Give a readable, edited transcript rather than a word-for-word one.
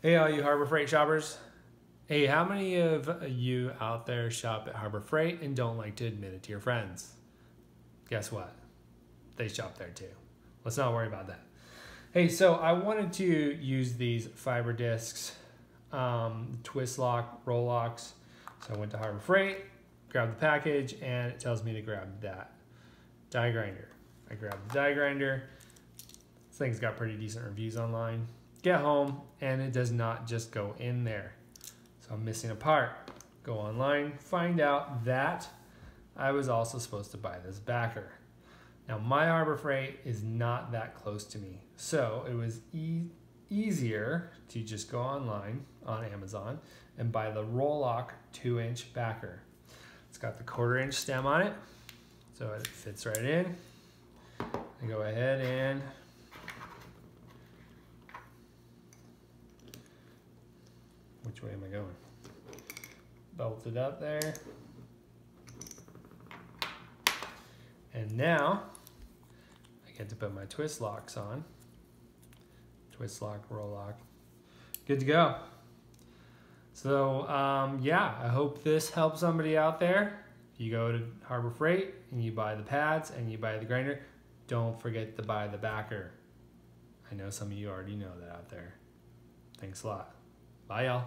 Hey, all you Harbor Freight shoppers. Hey, how many of you out there shop at Harbor Freight and don't like to admit it to your friends? Guess what? They shop there too. Let's not worry about that. Hey, so I wanted to use these fiber discs, twist lock, roll locks. So I went to Harbor Freight, grabbed the package, and it tells me to grab that die grinder. I grabbed the die grinder. This thing's got pretty decent reviews online. Get home, and it does not just go in there. So I'm missing a part. Go online, find out that I was also supposed to buy this backer. Now my Harbor Freight is not that close to me, so it was easier to just go online on Amazon and buy the Roll-Lock 2-inch backer. It's got the 1/4-inch stem on it, so it fits right in. I go ahead and which way am I going? Bolt it up there. And now I get to put my twist locks on. Twist lock, roll lock. Good to go. So yeah, I hope this helps somebody out there. If you go to Harbor Freight and you buy the pads and you buy the grinder, don't forget to buy the backer. I know some of you already know that out there. Thanks a lot. Bye, y'all.